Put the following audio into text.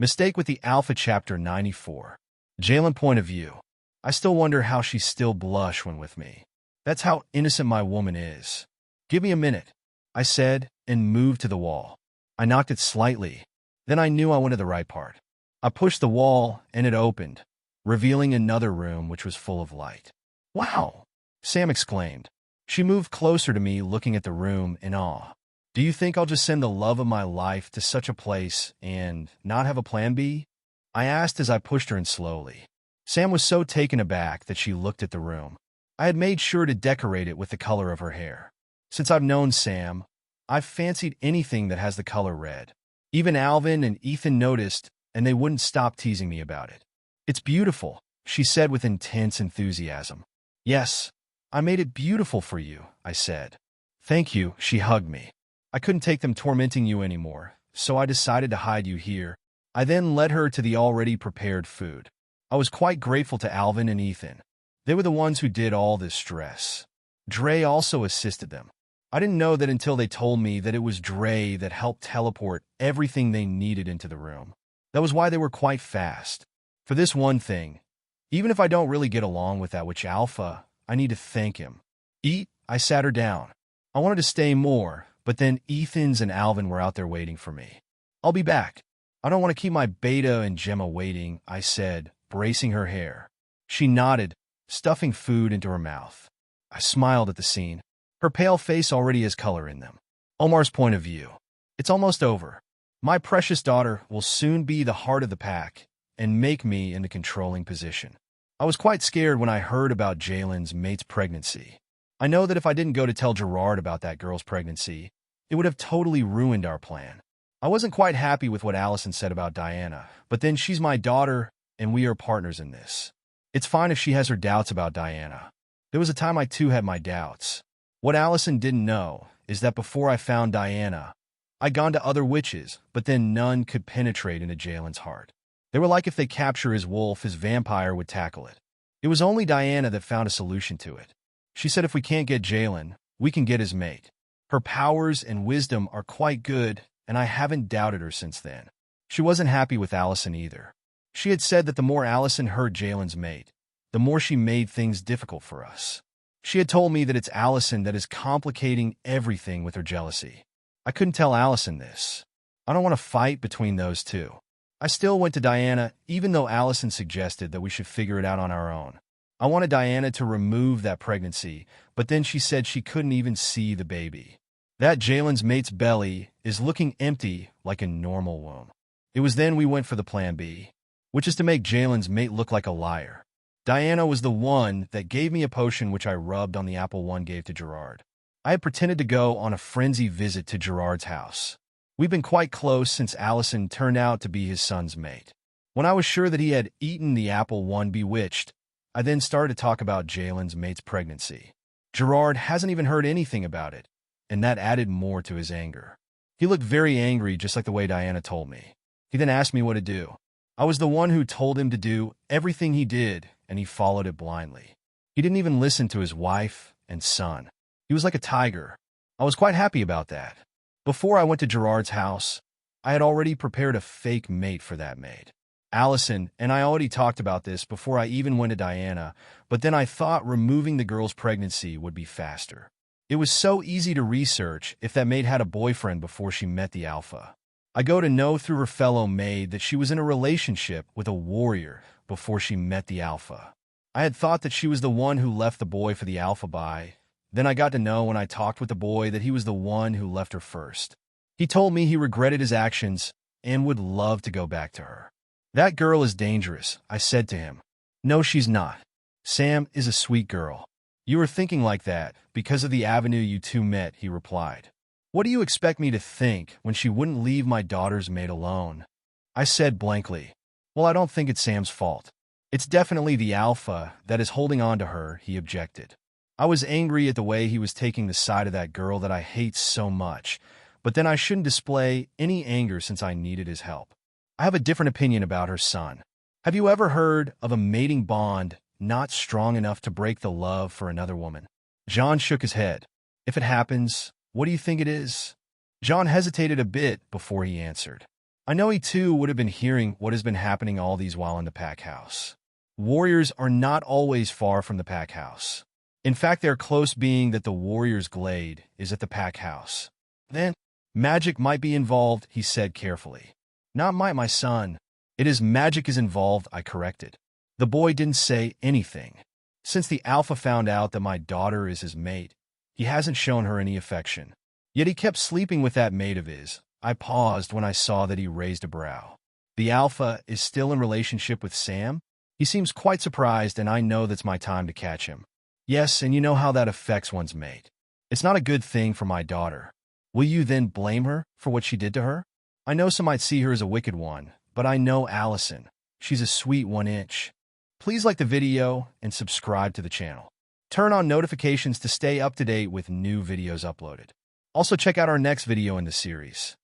Mistake with the Alpha Chapter 94. Jalen point of view. I still wonder how she still blush when with me. That's how innocent my woman is. Give me a minute, I said, and moved to the wall. I knocked it slightly. Then I knew I went to the right part. I pushed the wall, and it opened, revealing another room which was full of light. Wow! Sam exclaimed. She moved closer to me, looking at the room in awe. Do you think I'll just send the love of my life to such a place and not have a plan B? I asked as I pushed her in slowly. Sam was so taken aback that she looked at the room. I had made sure to decorate it with the color of her hair. Since I've known Sam, I've fancied anything that has the color red. Even Alvin and Ethan noticed, and they wouldn't stop teasing me about it. It's beautiful, she said with intense enthusiasm. Yes, I made it beautiful for you, I said. Thank you, she hugged me. I couldn't take them tormenting you anymore, so I decided to hide you here. I then led her to the already prepared food. I was quite grateful to Alvin and Ethan. They were the ones who did all this stress. Dre also assisted them. I didn't know that until they told me that it was Dre that helped teleport everything they needed into the room. That was why they were quite fast. For this one thing, even if I don't really get along with that which Alpha, I need to thank him. Eat, I sat her down. I wanted to stay more, but then Ethan's and Alvin were out there waiting for me. I'll be back. I don't want to keep my Beta and Gemma waiting, I said, bracing her hair. She nodded, stuffing food into her mouth. I smiled at the scene. Her pale face already has color in them. Omar's point of view. It's almost over. My precious daughter will soon be the heart of the pack and make me in the controlling position. I was quite scared when I heard about Jalen's mate's pregnancy. I know that if I didn't go to tell Gerard about that girl's pregnancy, it would have totally ruined our plan. I wasn't quite happy with what Allison said about Diana, but then she's my daughter, and we are partners in this. It's fine if she has her doubts about Diana. There was a time I too had my doubts. What Allison didn't know is that before I found Diana, I'd gone to other witches, but then none could penetrate into Jalen's heart. They were like if they capture his wolf, his vampire would tackle it. It was only Diana that found a solution to it. She said if we can't get Jalen, we can get his mate. Her powers and wisdom are quite good, and I haven't doubted her since then. She wasn't happy with Allison either. She had said that the more Allison hurt Jalen's mate, the more she made things difficult for us. She had told me that it's Allison that is complicating everything with her jealousy. I couldn't tell Allison this. I don't want to fight between those two. I still went to Diana, even though Allison suggested that we should figure it out on our own. I wanted Diana to remove that pregnancy, but then she said she couldn't even see the baby. That Jalen's mate's belly is looking empty like a normal womb. It was then we went for the plan B, which is to make Jalen's mate look like a liar. Diana was the one that gave me a potion which I rubbed on the apple one gave to Gerard. I had pretended to go on a frenzy visit to Gerard's house. We've been quite close since Allison turned out to be his son's mate. When I was sure that he had eaten the apple one bewitched, I then started to talk about Jalen's mate's pregnancy. Gerard hasn't even heard anything about it, and that added more to his anger. He looked very angry, just like the way Diana told me. He then asked me what to do. I was the one who told him to do everything he did, and he followed it blindly. He didn't even listen to his wife and son. He was like a tiger. I was quite happy about that. Before I went to Gerard's house, I had already prepared a fake mate for that maid. Allison and I already talked about this before I even went to Diana, but then I thought removing the girl's pregnancy would be faster. It was so easy to research if that maid had a boyfriend before she met the Alpha. I go to know through her fellow maid that she was in a relationship with a warrior before she met the Alpha. I had thought that she was the one who left the boy for the Alpha by. Then I got to know when I talked with the boy that he was the one who left her first. He told me he regretted his actions and would love to go back to her. That girl is dangerous, I said to him. No, she's not. Sam is a sweet girl. You were thinking like that because of the avenue you two met, he replied. What do you expect me to think when she wouldn't leave my daughter's maid alone? I said blankly. Well, I don't think it's Sam's fault. It's definitely the Alpha that is holding on to her, he objected. I was angry at the way he was taking the side of that girl that I hate so much, but then I shouldn't display any anger since I needed his help. I have a different opinion about her son. Have you ever heard of a mating bond not strong enough to break the love for another woman? John shook his head. If it happens, what do you think it is? John hesitated a bit before he answered. I know he too would have been hearing what has been happening all these while in the pack house. Warriors are not always far from the pack house. In fact, they're close, being that the warrior's glade is at the pack house. Then, magic might be involved, he said carefully. Not might, my son. It is magic is involved, I corrected. The boy didn't say anything. Since the alpha found out that my daughter is his mate, he hasn't shown her any affection. Yet he kept sleeping with that mate of his. I paused when I saw that he raised a brow. The alpha is still in relationship with Sam? He seems quite surprised, and I know that's my time to catch him. Yes, and you know how that affects one's mate. It's not a good thing for my daughter. Will you then blame her for what she did to her? I know some might see her as a wicked one, but I know Allison. She's a sweet 1-inch. Please like the video and subscribe to the channel. Turn on notifications to stay up to date with new videos uploaded. Also check out our next video in the series.